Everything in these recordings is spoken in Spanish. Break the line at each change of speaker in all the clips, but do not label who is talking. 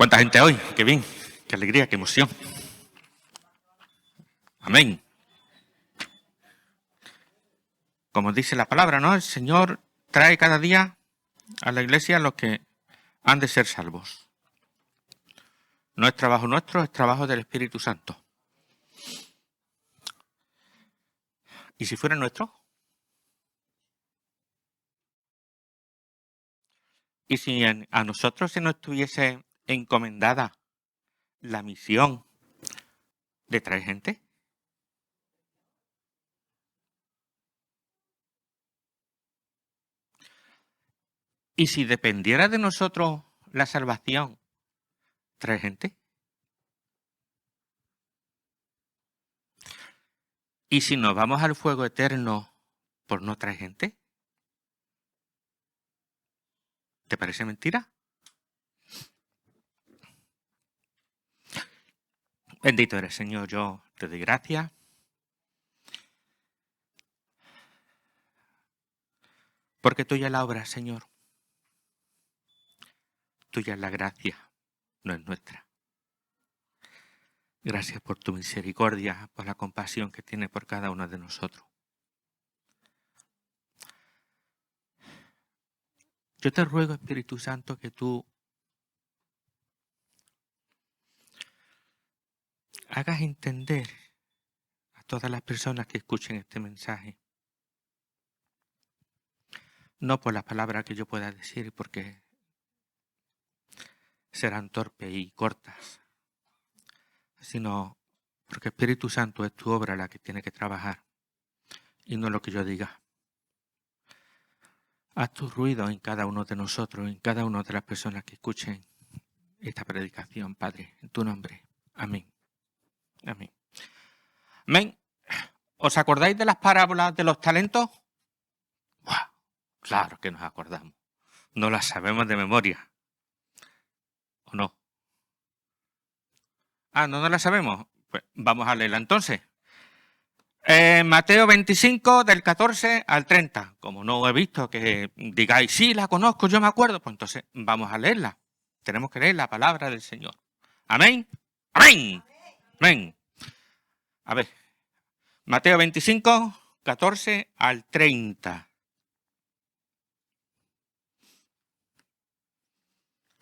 ¿Cuánta gente hoy? ¡Qué bien! ¡Qué alegría! ¡Qué emoción! Amén. Como dice la palabra, ¿no? El Señor trae cada día a la iglesia a los que han de ser salvos. No es trabajo nuestro, es trabajo del Espíritu Santo. ¿Y si fuera nuestro? ¿Y si a nosotros se nos estuviese encomendada la misión de traer gente? ¿Y si dependiera de nosotros la salvación, traer gente? ¿Y si nos vamos al fuego eterno por no traer gente? ¿Te parece mentira? Bendito eres, Señor, yo te doy gracias. Porque tuya es la obra, Señor. Tuya es la gracia, no es nuestra. Gracias por tu misericordia, por la compasión que tienes por cada uno de nosotros. Yo te ruego, Espíritu Santo, que tú hagas entender a todas las personas que escuchen este mensaje. No por las palabras que yo pueda decir, porque serán torpes y cortas, sino porque Espíritu Santo es tu obra la que tiene que trabajar y no lo que yo diga. Haz tu ruido en cada uno de nosotros, en cada una de las personas que escuchen esta predicación, Padre, en tu nombre. Amén. Amén. Amén. ¿Os acordáis de las parábolas de los talentos? ¡Buah! Claro que nos acordamos. No las sabemos de memoria. ¿O no? Ah, ¿no las sabemos? Pues vamos a leerla entonces. Mateo 25, del 14 al 30. Como no he visto que digáis, sí, la conozco, yo me acuerdo, pues entonces vamos a leerla. Tenemos que leer la palabra del Señor. Amén. Amén. Amén. A ver. Mateo 25, 14 al 30.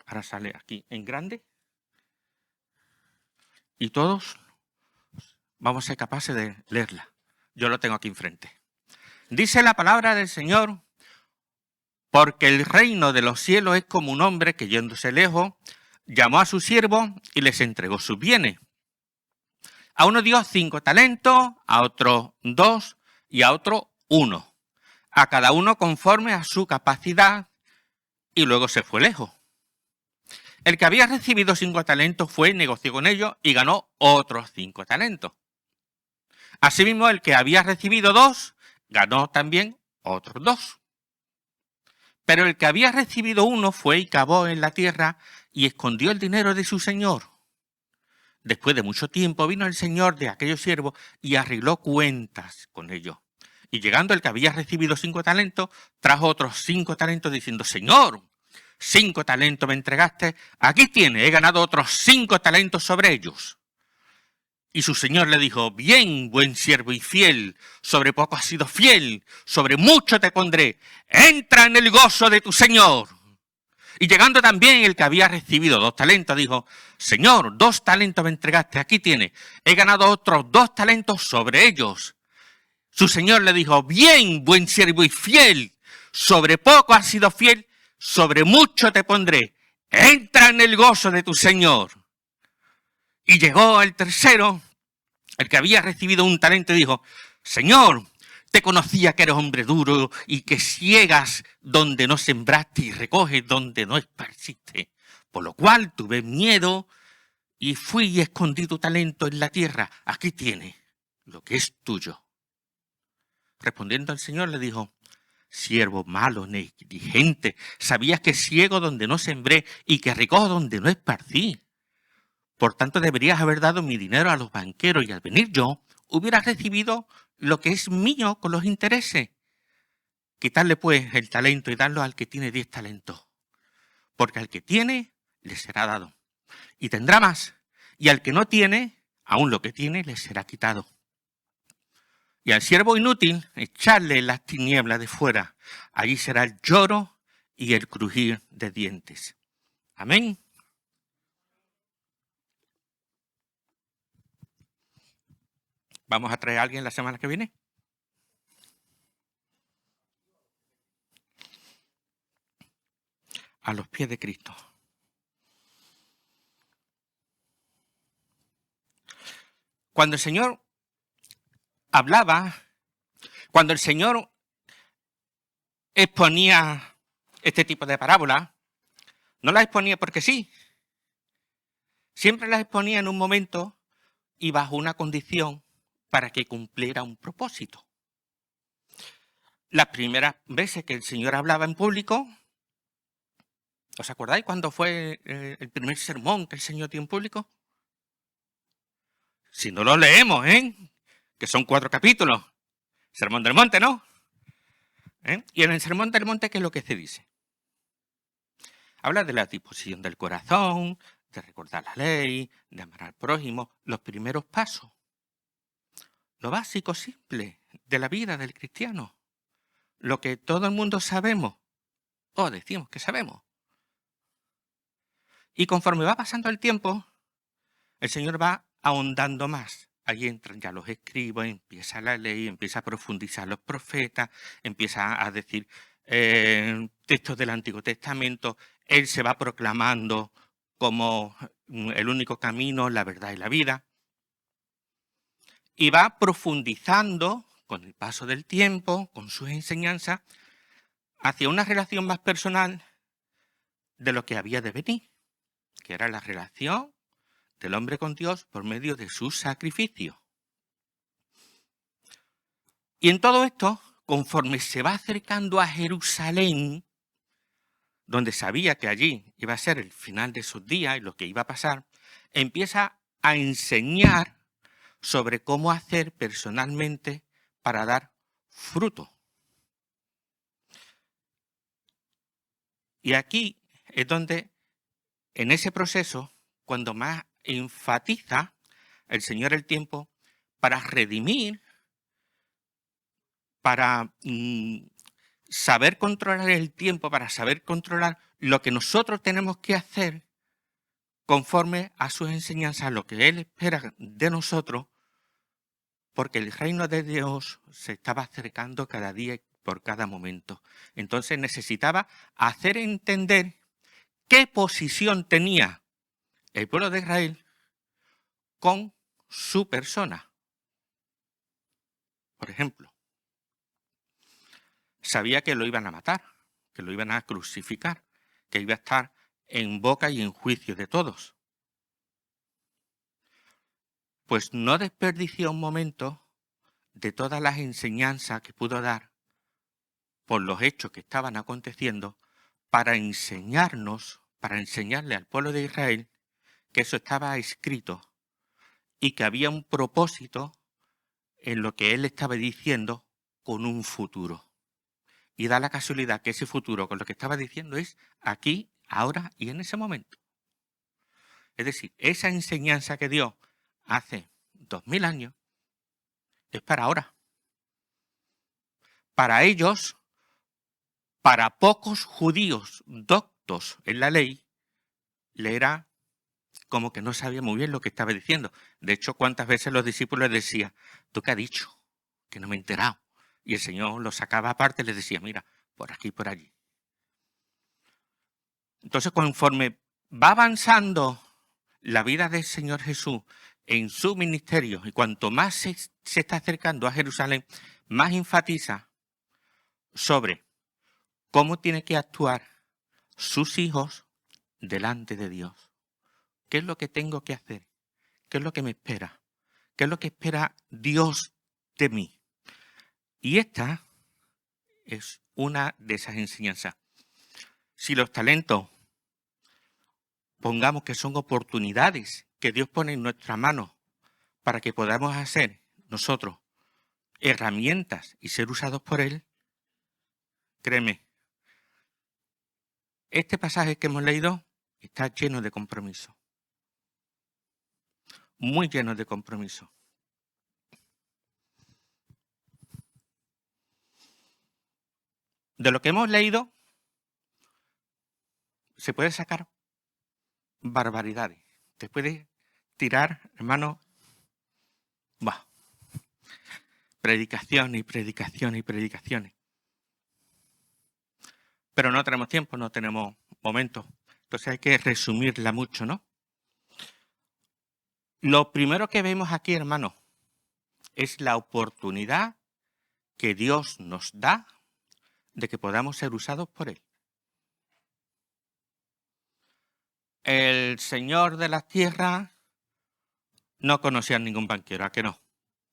Ahora sale aquí en grande. Y todos vamos a ser capaces de leerla. Yo lo tengo aquí enfrente. Dice la palabra del Señor, porque el reino de los cielos es como un hombre que yéndose lejos, llamó a sus siervos y les entregó sus bienes. A uno dio 5 talentos, a otro 2 y a otro 1. A cada uno conforme a su capacidad, y luego se fue lejos. El que había recibido 5 talentos fue, negoció con ellos y ganó otros 5 talentos. Asimismo, el que había recibido 2, ganó también otros 2. Pero el que había recibido 1 fue y cavó en la tierra y escondió el dinero de su señor. Después de mucho tiempo vino el señor de aquellos siervos y arregló cuentas con ellos. Y llegando el que había recibido 5 talentos, trajo otros 5 talentos diciendo, Señor, 5 talentos me entregaste, aquí tiene, he ganado otros 5 talentos sobre ellos. Y su señor le dijo, bien, buen siervo y fiel, sobre poco has sido fiel, sobre mucho te pondré, entra en el gozo de tu señor. Y llegando también el que había recibido 2 talentos, dijo, Señor, 2 talentos me entregaste, aquí tiene, he ganado otros 2 talentos sobre ellos. Su señor le dijo, bien, buen siervo y fiel, sobre poco has sido fiel, sobre mucho te pondré, entra en el gozo de tu señor. Y llegó el tercero, el que había recibido 1 talento, y dijo, Señor, te conocía que eres hombre duro y que ciegas donde no sembraste y recoges donde no esparciste. Por lo cual tuve miedo y fui y escondí tu talento en la tierra. Aquí tienes lo que es tuyo. Respondiendo el Señor le dijo, siervo malo, negligente, sabías que ciego donde no sembré y que recojo donde no esparcí. Por tanto deberías haber dado mi dinero a los banqueros y al venir yo hubiera recibido lo que es mío con los intereses. Quitarle pues el talento y darlo al que tiene 10 talentos. Porque al que tiene le será dado y tendrá más. Y al que no tiene, aún lo que tiene le será quitado. Y al siervo inútil, echarle en las tinieblas de fuera. Allí será el lloro y el crujir de dientes. Amén. ¿Vamos a traer a alguien la semana que viene? A los pies de Cristo. Cuando el Señor hablaba, cuando el Señor exponía este tipo de parábolas, no las exponía porque sí. Siempre las exponía en un momento y bajo una condición para que cumpliera un propósito. Las primeras veces que el Señor hablaba en público, ¿os acordáis cuándo fue el primer sermón que el Señor dio en público? Si no lo leemos, que son 4 capítulos. Sermón del Monte, ¿no? Y en el Sermón del Monte, ¿qué es lo que se dice? Habla de la disposición del corazón, de recordar la ley, de amar al prójimo, los primeros pasos. Lo básico, simple, de la vida del cristiano. Lo que todo el mundo sabemos, o decimos que sabemos. Y conforme va pasando el tiempo, el Señor va ahondando más. Ahí entran ya los escribas, empieza la ley, empieza a profundizar los profetas, empieza a decir textos del Antiguo Testamento. Él se va proclamando como el único camino, la verdad y la vida. Y va profundizando con el paso del tiempo, con sus enseñanzas, hacia una relación más personal de lo que había de venir, que era la relación del hombre con Dios por medio de su sacrificio. Y en todo esto, conforme se va acercando a Jerusalén, donde sabía que allí iba a ser el final de sus días y lo que iba a pasar, empieza a enseñar sobre cómo hacer personalmente para dar fruto. Y aquí es donde, en ese proceso, cuando más enfatiza el Señor el tiempo para redimir, para saber controlar el tiempo, para saber controlar lo que nosotros tenemos que hacer conforme a sus enseñanzas, lo que Él espera de nosotros, porque el reino de Dios se estaba acercando cada día y por cada momento. Entonces necesitaba hacer entender qué posición tenía el pueblo de Israel con su persona. Por ejemplo, sabía que lo iban a matar, que lo iban a crucificar, que iba a estar en boca y en juicio de todos. Pues no desperdició un momento de todas las enseñanzas que pudo dar por los hechos que estaban aconteciendo para enseñarnos, para enseñarle al pueblo de Israel que eso estaba escrito y que había un propósito en lo que él estaba diciendo con un futuro. Y da la casualidad que ese futuro con lo que estaba diciendo es aquí, ahora y en ese momento. Es decir, esa enseñanza que dio hace 2000 años es para ahora. Para ellos, para pocos judíos doctos en la ley, le era como que no sabía muy bien lo que estaba diciendo. De hecho, ¿cuántas veces los discípulos le decían, ¿tú qué has dicho? Que no me he enterado. Y el Señor los sacaba aparte y les decía, mira, por aquí y por allí. Entonces, conforme va avanzando la vida del Señor Jesús en su ministerio, y cuanto más se está acercando a Jerusalén, más enfatiza sobre cómo tiene que actuar sus hijos delante de Dios. ¿Qué es lo que tengo que hacer? ¿Qué es lo que me espera? ¿Qué es lo que espera Dios de mí? Y esta es una de esas enseñanzas. Si los talentos, pongamos que son oportunidades que Dios pone en nuestras manos para que podamos hacer nosotros herramientas y ser usados por Él, créeme, este pasaje que hemos leído está lleno de compromiso. muy lleno de compromiso. De lo que hemos leído se puede sacar barbaridades. Te puede tirar, hermano, predicaciones y predicaciones y predicaciones. Pero no tenemos tiempo, no tenemos momento. Entonces hay que resumirla mucho, ¿no? Lo primero que vemos aquí, hermano, es la oportunidad que Dios nos da de que podamos ser usados por Él. El Señor de las tierras no conocía a ningún banquero, ¿a que no?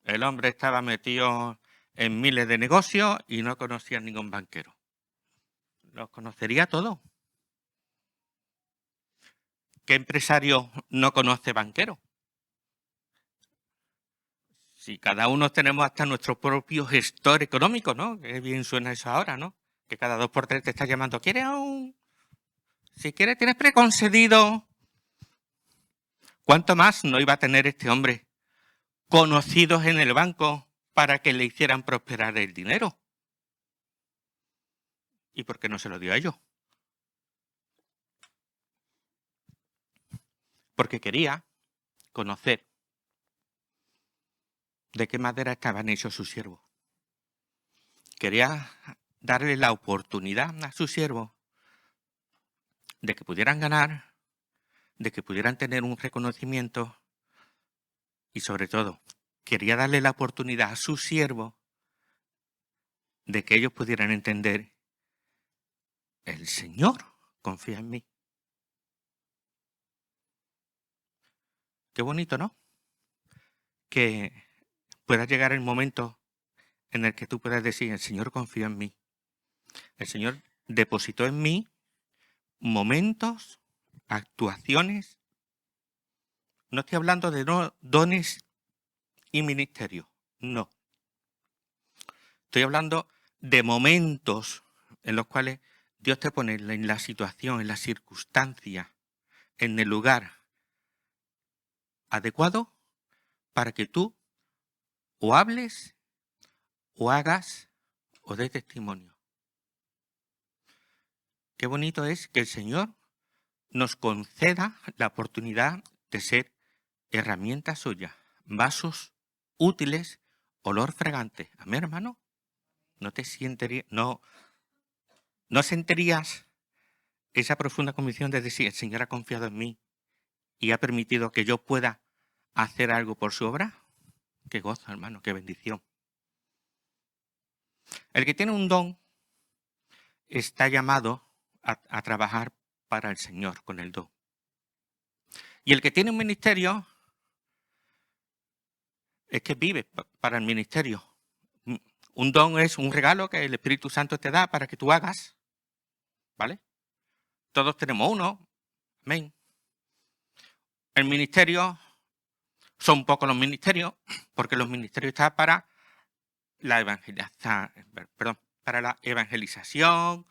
El hombre estaba metido en miles de negocios y no conocía a ningún banquero. Los conocería todos. ¿Qué empresario no conoce banquero? Si cada uno tenemos hasta nuestro propio gestor económico, ¿no? Qué bien suena eso ahora, ¿no? Que cada 2 por 3 te está llamando. ¿Quieres Si quieres, tienes preconcedido. ¿Cuánto más no iba a tener este hombre conocidos en el banco para que le hicieran prosperar el dinero? ¿Y por qué no se lo dio a ellos? Porque quería conocer de qué madera estaban hechos sus siervos. Quería darle la oportunidad a sus siervos de que pudieran ganar, de que pudieran tener un reconocimiento y sobre todo, quería darle la oportunidad a sus siervos de que ellos pudieran entender: el Señor confía en mí. Qué bonito, ¿no? Que pueda llegar el momento en el que tú puedas decir: el Señor confía en mí. El Señor depositó en mí momentos, actuaciones. No estoy hablando de dones y ministerios, no. Estoy hablando de momentos en los cuales Dios te pone en la situación, en la circunstancia, en el lugar adecuado para que tú o hables, o hagas, o des testimonio. Qué bonito es que el Señor nos conceda la oportunidad de ser herramientas suyas, vasos útiles, olor fragante. Amén, hermano. ¿No sentirías esa profunda convicción de decir: el Señor ha confiado en mí y ha permitido que yo pueda hacer algo por su obra? Qué gozo, hermano, qué bendición. El que tiene un don está llamado a trabajar para el Señor con el don. Y el que tiene un ministerio es que vive para el ministerio. Un don es un regalo que el Espíritu Santo te da para que tú hagas, ¿vale? Todos tenemos uno, amén. El ministerio son pocos los ministerios, porque los ministerios están para la evangelización,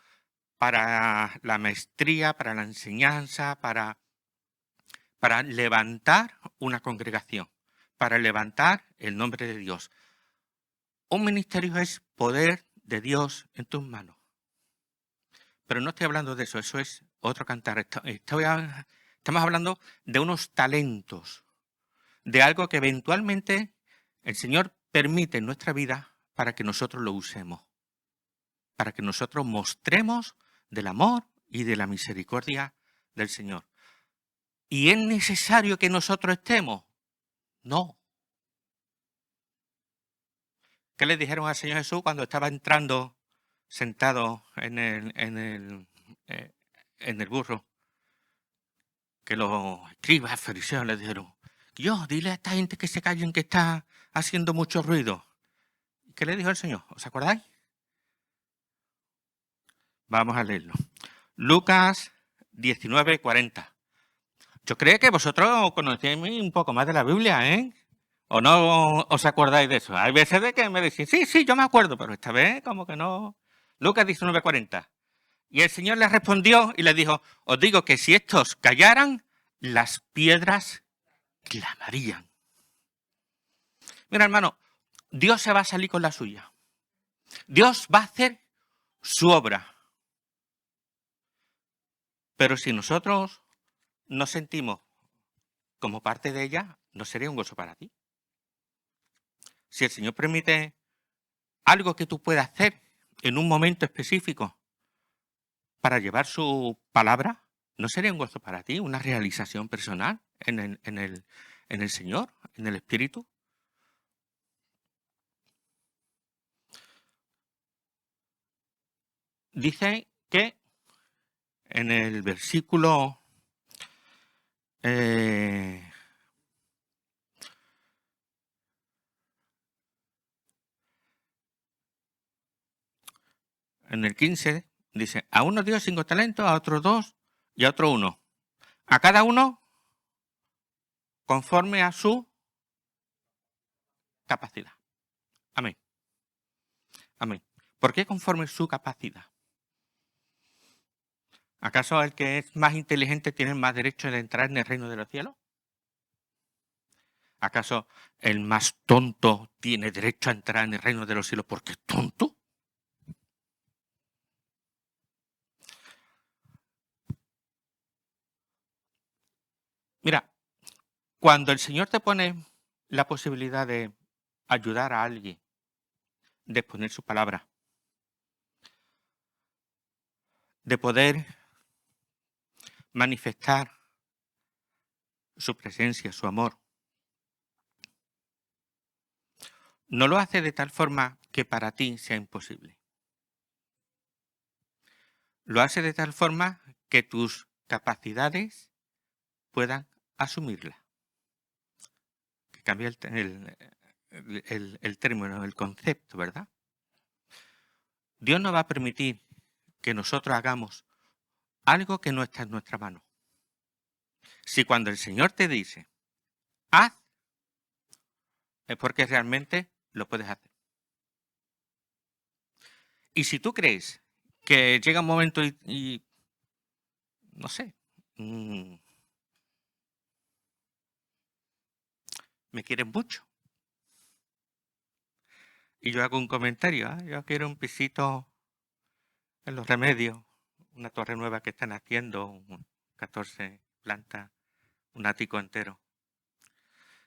para la maestría, para la enseñanza, para levantar una congregación, para levantar el nombre de Dios. Un ministerio es poder de Dios en tus manos. Pero no estoy hablando de eso, eso es otro cantar. Estamos hablando de unos talentos, de algo que eventualmente el Señor permite en nuestra vida para que nosotros lo usemos, para que nosotros mostremos del amor y de la misericordia del Señor. ¿Y es necesario que nosotros estemos? No. ¿Qué le dijeron al Señor Jesús cuando estaba entrando sentado en el burro? Que los escribas fariseos le dijeron: Dios, dile a esta gente que se callen, que está haciendo mucho ruido. ¿Qué le dijo el Señor? ¿Os acordáis? Vamos a leerlo. Lucas 19:40. Yo creo que vosotros conocéis un poco más de la Biblia, ¿eh? ¿O no os acordáis de eso? Hay veces de que me decís: sí, yo me acuerdo, pero esta vez como que no. Lucas 19:40. Y el Señor les respondió y les dijo: os digo que si estos callaran, las piedras clamarían. Mira, hermano, Dios se va a salir con la suya. Dios va a hacer su obra. Pero si nosotros nos sentimos como parte de ella, no sería un gozo para ti. Si el Señor permite algo que tú puedas hacer en un momento específico para llevar su palabra, ¿no sería un gozo para ti? ¿Una realización personal en el Señor, en el Espíritu? Dice que en el versículo en el 15 dice, a uno dio 5 talentos, a otros 2 y a otro 1. A cada uno conforme a su capacidad. Amén. Amén. ¿Por qué conforme su capacidad? ¿Acaso el que es más inteligente tiene más derecho de entrar en el reino de los cielos? ¿Acaso el más tonto tiene derecho a entrar en el reino de los cielos porque es tonto? Mira, cuando el Señor te pone la posibilidad de ayudar a alguien, de exponer su palabra, de poder manifestar su presencia, su amor, no lo hace de tal forma que para ti sea imposible. Lo hace de tal forma que tus capacidades puedan asumirla. Que cambia el término, el concepto, ¿verdad? Dios no va a permitir que nosotros hagamos algo que no está en nuestra mano. Si cuando el Señor te dice, haz, es porque realmente lo puedes hacer. Y si tú crees que llega un momento y no sé, me quieres mucho. Y yo hago un comentario, yo quiero un pisito en Los Remedios, una torre nueva que están haciendo, 14 plantas, un ático entero.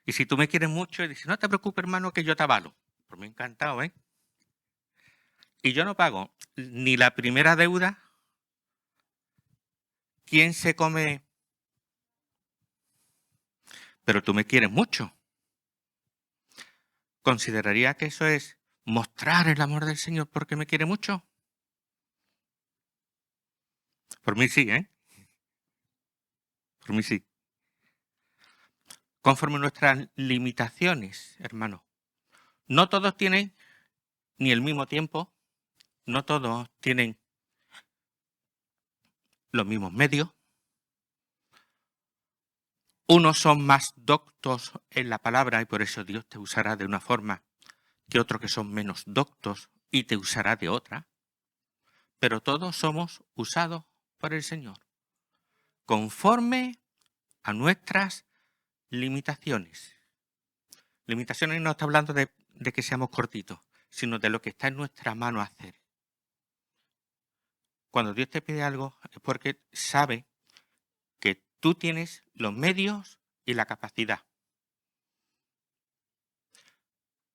Y si tú me quieres mucho y dices, no te preocupes, hermano, que yo te avalo. Pues me ha encantado, ¿eh? Y yo no pago ni la primera deuda. ¿Quién se come? Pero tú me quieres mucho. ¿Consideraría que eso es mostrar el amor del Señor porque me quiere mucho? Por mí sí, ¿eh? Por mí sí. Conforme a nuestras limitaciones, hermano. No todos tienen ni el mismo tiempo, no todos tienen los mismos medios. Unos son más doctos en la palabra y por eso Dios te usará de una forma que otros que son menos doctos y te usará de otra. Pero todos somos usados por el Señor conforme a nuestras limitaciones. Limitaciones no está hablando de que seamos cortitos, sino de lo que está en nuestra mano hacer. Cuando Dios te pide algo es porque sabe que tú tienes los medios y la capacidad.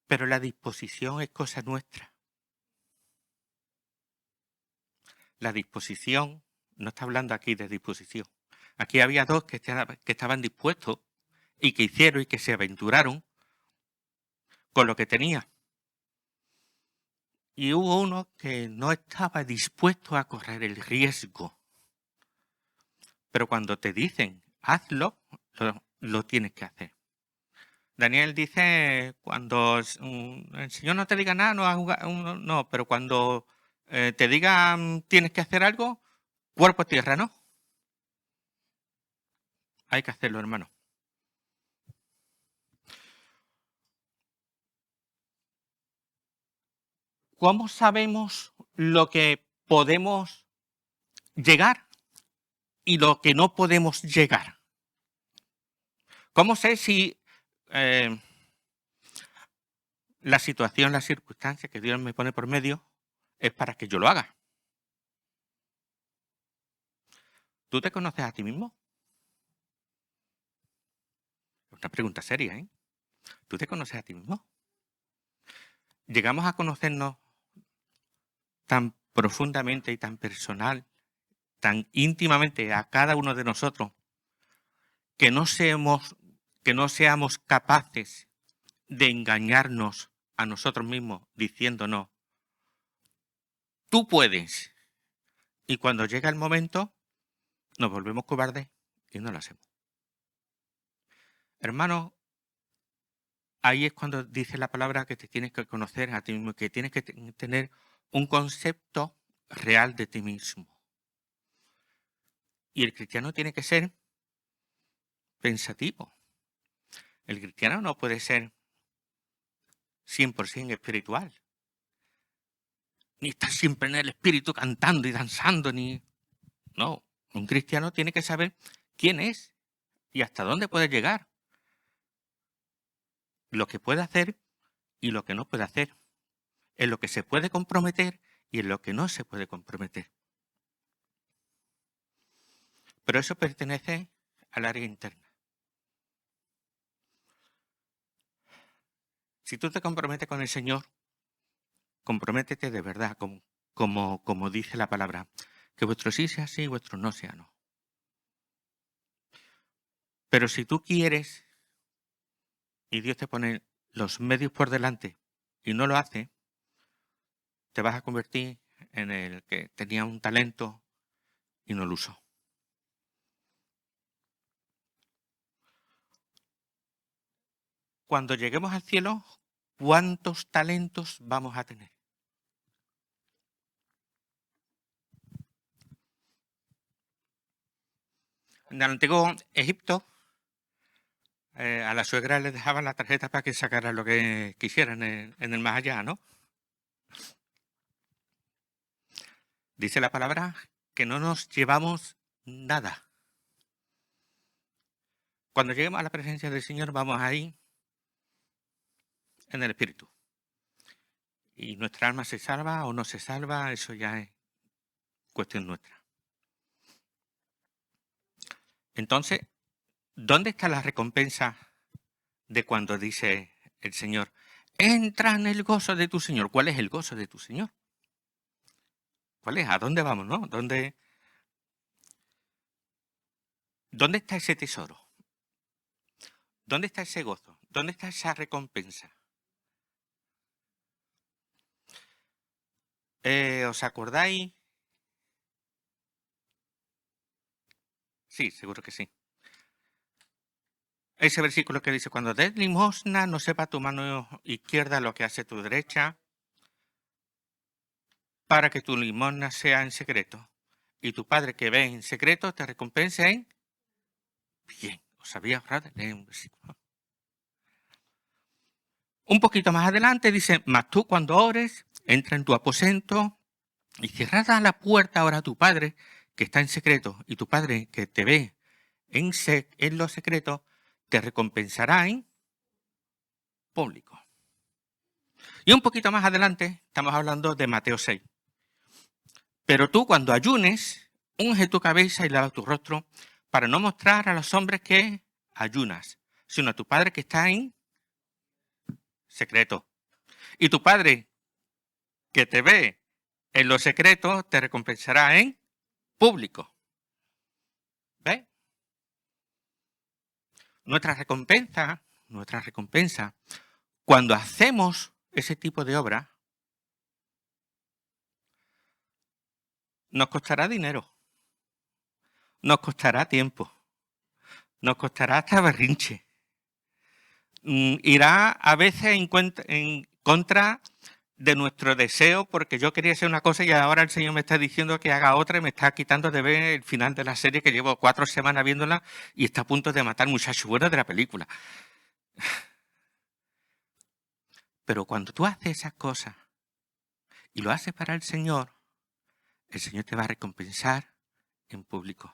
Pero la disposición es cosa nuestra. La disposición, no está hablando aquí de disposición. Aquí había dos que estaban dispuestos y que hicieron y que se aventuraron con lo que tenía. Y hubo uno que no estaba dispuesto a correr el riesgo. Pero cuando te dicen, hazlo, lo tienes que hacer. Daniel dice, cuando el Señor no te diga nada, no, pero cuando te diga tienes que hacer algo, cuerpo a tierra, ¿no? Hay que hacerlo, hermano. ¿Cómo sabemos lo que podemos llegar y lo que no podemos llegar? ¿Cómo sé si la situación, la circunstancia que Dios me pone por medio es para que yo lo haga. ¿Tú te conoces a ti mismo? Es una pregunta seria, ¿eh? ¿Tú te conoces a ti mismo? ¿Llegamos a conocernos tan profundamente y tan personal, tan íntimamente a cada uno de nosotros, que no seamos capaces de engañarnos a nosotros mismos diciéndonos, tú puedes? Y cuando llega el momento, nos volvemos cobardes y no lo hacemos. Hermano, ahí es cuando dice la palabra que te tienes que conocer a ti mismo, que tienes que tener un concepto real de ti mismo. Y el cristiano tiene que ser pensativo. El cristiano no puede ser 100% espiritual. Ni estar siempre en el espíritu cantando y danzando, ni... No, un cristiano tiene que saber quién es y hasta dónde puede llegar. Lo que puede hacer y lo que no puede hacer. En lo que se puede comprometer y en lo que no se puede comprometer. Pero eso pertenece al área interna. Si tú te comprometes con el Señor, comprométete de verdad, como dice la palabra. Que vuestro sí sea sí y vuestro no sea no. Pero si tú quieres y Dios te pone los medios por delante y no lo hace, te vas a convertir en el que tenía un talento y no lo usó. Cuando lleguemos al cielo, ¿cuántos talentos vamos a tener? En el antiguo Egipto, a la suegra le dejaban la tarjeta para que sacara lo que quisieran en el más allá, ¿no? Dice la palabra que no nos llevamos nada. Cuando lleguemos a la presencia del Señor, vamos ahí en el Espíritu. Y nuestra alma se salva o no se salva, eso ya es cuestión nuestra. Entonces, ¿dónde está la recompensa de cuando dice el Señor, entra en el gozo de tu Señor? ¿Cuál es el gozo de tu Señor? ¿Cuál es? ¿A dónde vamos, no? ¿Dónde está ese tesoro? ¿Dónde está ese gozo? ¿Dónde está esa recompensa? ¿Os acordáis? Sí, seguro que sí. Ese versículo que dice, cuando des limosna, no sepa tu mano izquierda lo que hace tu derecha, para que tu limosna sea en secreto. Y tu Padre que ve en secreto te recompense en... Bien, os había ahorrado leer un versículo. Un poquito más adelante dice, mas tú cuando ores, entra en tu aposento y cerrada la puerta ahora a tu Padre que está en secreto, y tu Padre que te ve en lo secreto, te recompensará en público. Y un poquito más adelante estamos hablando de Mateo 6. Pero tú cuando ayunes, unge tu cabeza y lava tu rostro para no mostrar a los hombres que ayunas, sino a tu Padre que está en secreto. Y tu Padre que te ve en lo secreto te recompensará en público. ¿Ves? Nuestra recompensa, cuando hacemos ese tipo de obra, nos costará dinero, nos costará tiempo, nos costará hasta berrinche. Irá a veces en contra de nuestro deseo, porque yo quería hacer una cosa y ahora el Señor me está diciendo que haga otra y me está quitando de ver el final de la serie que llevo 4 semanas viéndola y está a punto de matar muchacho bueno de la película. Pero cuando tú haces esas cosas y lo haces para el Señor te va a recompensar en público.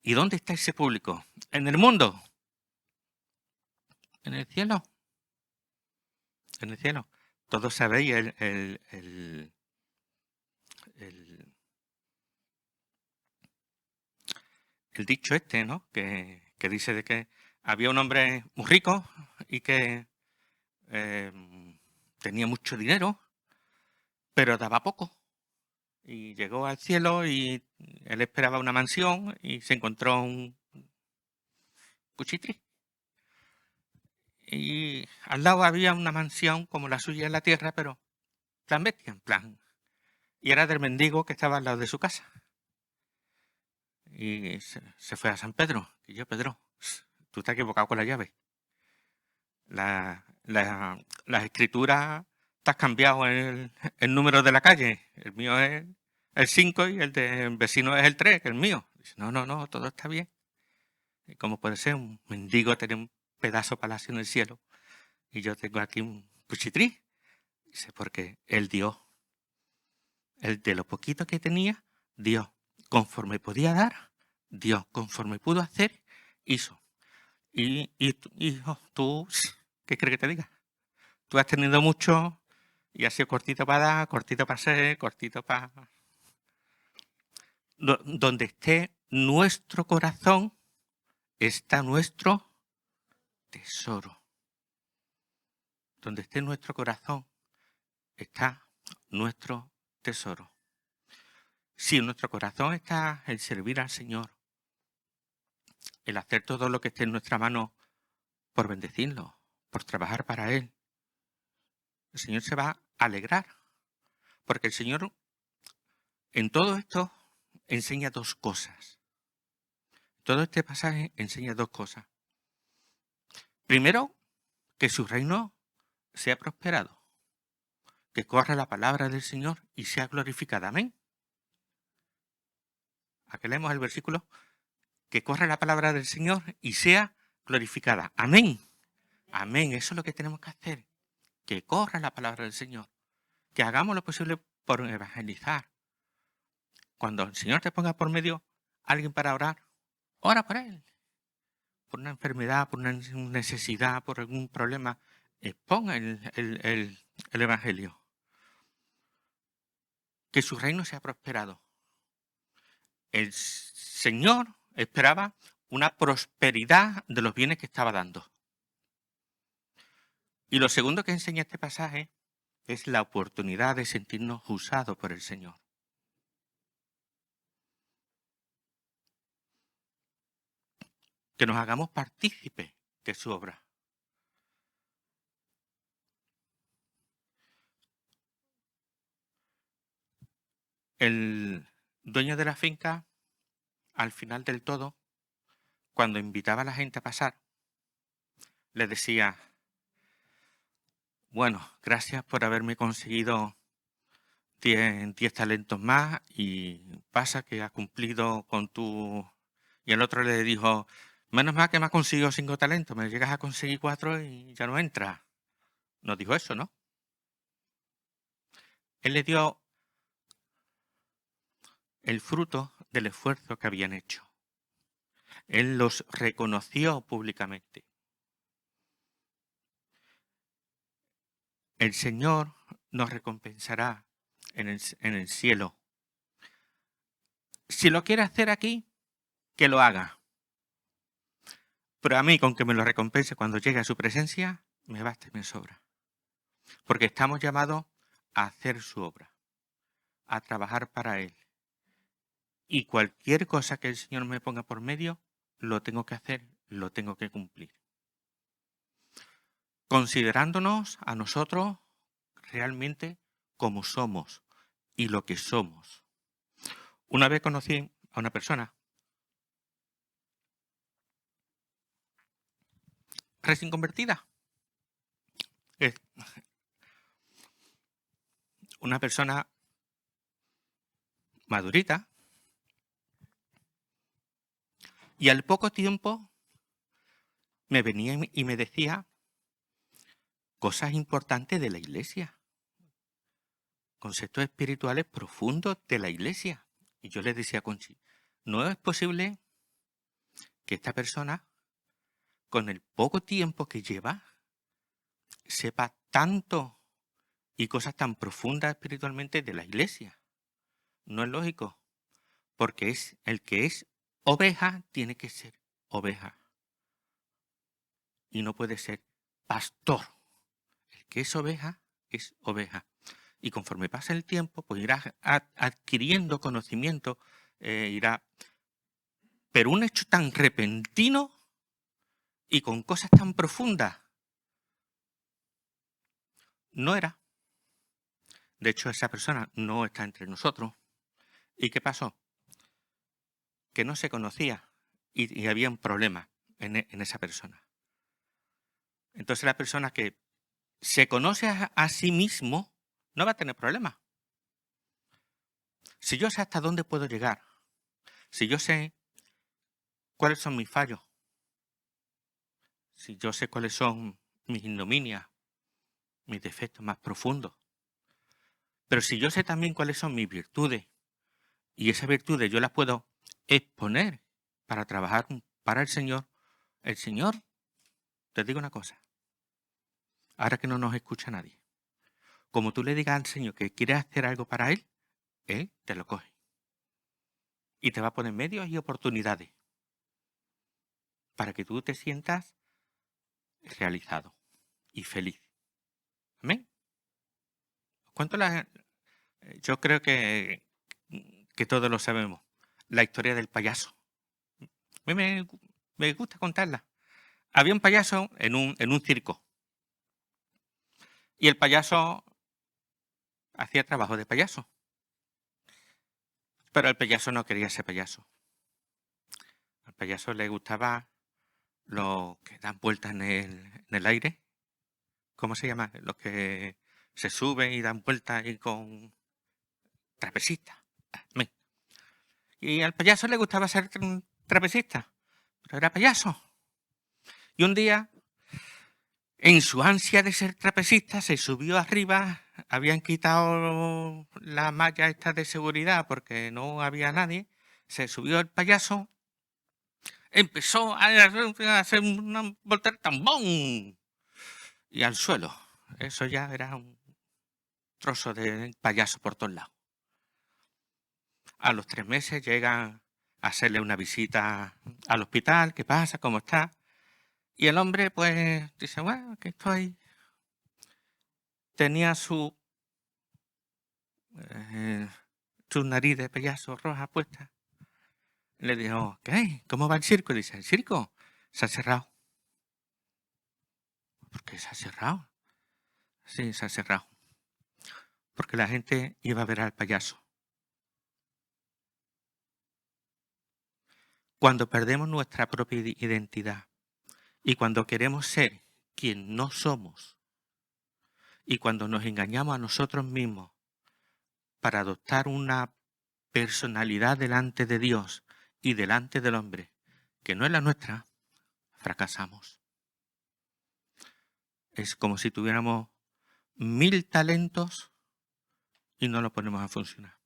¿Y dónde está ese público? ¿En el mundo? ¿En el cielo? en el cielo. Todos sabéis el dicho este, ¿no? Que dice de que había un hombre muy rico y que tenía mucho dinero, pero daba poco. Y llegó al cielo y él esperaba una mansión y se encontró un cuchitrí. Y al lado había una mansión como la suya en la tierra, pero plan bestia, en plan. Y era del mendigo que estaba al lado de su casa. Y se fue a San Pedro. Y yo, Pedro, tú estás equivocado con la llave. Las escrituras te has cambiado el número de la calle. El mío es el 5 y el del vecino es el 3, que es el mío. Dice, no, todo está bien. ¿Y cómo puede ser un mendigo tener un pedazo de palacio en el cielo? Y yo tengo aquí un cuchitrí. Dice, porque él dio. Él de lo poquito que tenía, dio. Conforme podía dar, dio. Conforme pudo hacer, hizo. Y tú, ¿qué crees que te diga? Tú has tenido mucho y ha sido cortito para dar, cortito para ser, cortito para... Donde esté nuestro corazón, está nuestro tesoro. Donde esté nuestro corazón, está nuestro tesoro. Si en nuestro corazón está el servir al Señor, el hacer todo lo que esté en nuestra mano por bendecirlo, por trabajar para Él, el Señor se va a alegrar. Porque el Señor en todo esto enseña dos cosas. Todo este pasaje enseña dos cosas. Primero, que su reino sea prosperado, que corra la palabra del Señor y sea glorificada. Amén. Aquí leemos el versículo, que corra la palabra del Señor y sea glorificada. Amén. Amén. Eso es lo que tenemos que hacer. Que corra la palabra del Señor. Que hagamos lo posible por evangelizar. Cuando el Señor te ponga por medio alguien para orar, ora por él. Por una enfermedad, por una necesidad, por algún problema, exponga el evangelio. Que su reino sea prosperado. El Señor esperaba una prosperidad de los bienes que estaba dando. Y lo segundo que enseña este pasaje es la oportunidad de sentirnos usados por el Señor. Que nos hagamos partícipes de su obra. El dueño de la finca, al final del todo, cuando invitaba a la gente a pasar, le decía, bueno, gracias por haberme conseguido 10 talentos más y pasa que has cumplido con tu... Y el otro le dijo, menos mal que me has conseguido 5 talentos, me llegas a conseguir 4 y ya no entras. No dijo eso, ¿no? Él le dio el fruto del esfuerzo que habían hecho. Él los reconoció públicamente. El Señor nos recompensará en el cielo. Si lo quiere hacer aquí, que lo haga. Pero a mí, con que me lo recompense cuando llegue a su presencia, me basta y me sobra. Porque estamos llamados a hacer su obra, a trabajar para Él. Y cualquier cosa que el Señor me ponga por medio, lo tengo que hacer, lo tengo que cumplir. Considerándonos a nosotros realmente como somos y lo que somos. Una vez conocí a una persona recién convertida. Es una persona madurita. Y al poco tiempo me venía y me decía cosas importantes de la iglesia. Conceptos espirituales profundos de la iglesia. Y yo le decía a Conchi, no es posible que esta persona, con el poco tiempo que lleva, sepa tanto y cosas tan profundas espiritualmente de la iglesia. No es lógico, porque es el que es oveja tiene que ser oveja y no puede ser pastor. El que es oveja es oveja. Y conforme pasa el tiempo, pues irá adquiriendo conocimiento, irá... Pero un hecho tan repentino y con cosas tan profundas no era. De hecho, esa persona no está entre nosotros. ¿Y qué pasó? Que no se conocía y había un problema en esa persona. Entonces la persona que se conoce a sí mismo no va a tener problemas. Si yo sé hasta dónde puedo llegar, si yo sé cuáles son mis fallos, si yo sé cuáles son mis ignominias, mis defectos más profundos, pero si yo sé también cuáles son mis virtudes, y esas virtudes yo las puedo exponer para trabajar para el Señor, te digo una cosa, ahora que no nos escucha nadie, como tú le digas al Señor que quieres hacer algo para Él te lo coge. Y te va a poner medios y oportunidades para que tú te sientas realizado y feliz. ¿Amén? Yo creo que todos lo sabemos. La historia del payaso. A mí me gusta contarla. Había un payaso en un circo. Y el payaso hacía trabajo de payaso. Pero el payaso no quería ser payaso. Al payaso le gustaba los que dan vueltas en el aire. ¿Cómo se llama? Los que se suben y dan vueltas y con trapecistas. Amén. Y al payaso le gustaba ser trapecista, pero era payaso. Y un día, en su ansia de ser trapecista, se subió arriba, habían quitado la malla esta de seguridad porque no había nadie, se subió el payaso, empezó a hacer una voltereta, ¡bum! Y al suelo. Eso ya era un trozo de payaso por todos lados. A los 3 meses llegan a hacerle una visita al hospital, ¿qué pasa? ¿Cómo está? Y el hombre pues dice, bueno, que estoy. Tenía su nariz de payaso roja puesta. Le dijo, ¿qué? ¿Cómo va el circo? Dice, el circo se ha cerrado. ¿Por qué se ha cerrado? Sí, se ha cerrado. Porque la gente iba a ver al payaso. Cuando perdemos nuestra propia identidad y cuando queremos ser quien no somos y cuando nos engañamos a nosotros mismos para adoptar una personalidad delante de Dios y delante del hombre que no es la nuestra, fracasamos. Es como si tuviéramos 1000 talentos y no lo ponemos a funcionar.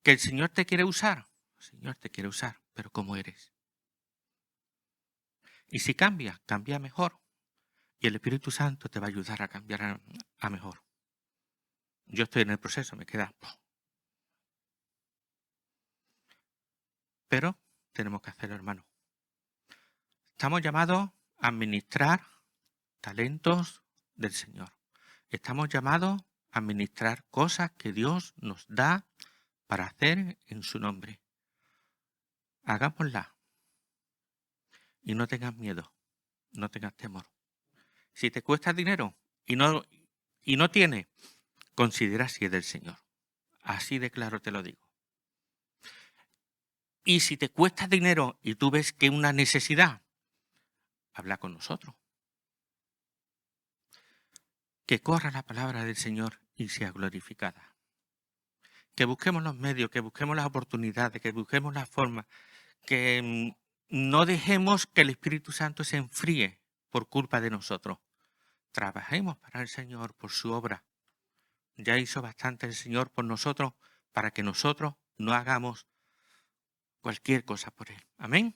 ¿Que el Señor te quiere usar? El Señor te quiere usar, pero ¿cómo eres? Y si cambia, cambia mejor. Y el Espíritu Santo te va a ayudar a cambiar a mejor. Yo estoy en el proceso, me queda. Pero tenemos que hacerlo, hermano. Estamos llamados a administrar talentos del Señor. Estamos llamados a administrar cosas que Dios nos da para hacer en su nombre. Hagámosla. Y no tengas miedo, no tengas temor. Si te cuesta dinero y no tienes, considera si es del Señor. Así de claro te lo digo. Y si te cuesta dinero y tú ves que es una necesidad, habla con nosotros. Que corra la palabra del Señor y sea glorificada. Que busquemos los medios, que busquemos las oportunidades, que busquemos la forma, que no dejemos que el Espíritu Santo se enfríe por culpa de nosotros. Trabajemos para el Señor, por su obra. Ya hizo bastante el Señor por nosotros para que nosotros no hagamos cualquier cosa por Él. Amén.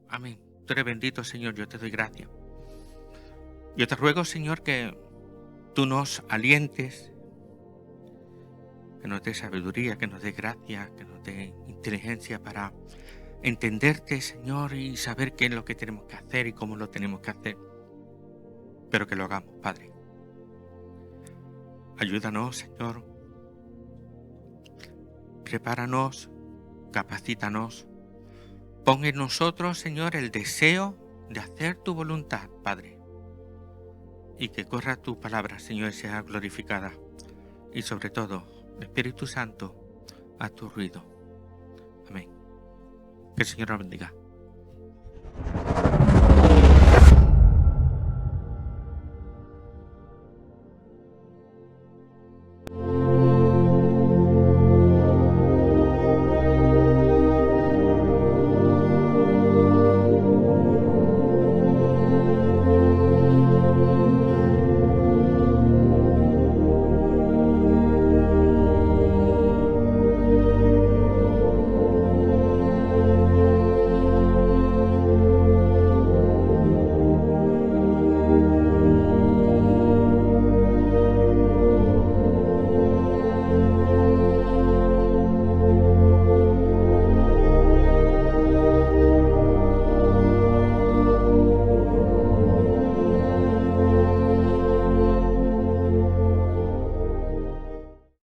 Amén. Tú eres bendito, Señor. Yo te doy gracias. Yo te ruego, Señor, que tú nos alientes, que nos dé sabiduría, que nos dé gracia, que nos dé inteligencia para entenderte, Señor, y saber qué es lo que tenemos que hacer y cómo lo tenemos que hacer. Pero que lo hagamos, Padre. Ayúdanos, Señor. Prepáranos, capacítanos. Pon en nosotros, Señor, el deseo de hacer tu voluntad, Padre. Y que corra tu palabra, Señor, y sea glorificada. Y sobre todo, Espíritu Santo, a tu ruido. Amén. Que el Señor nos bendiga.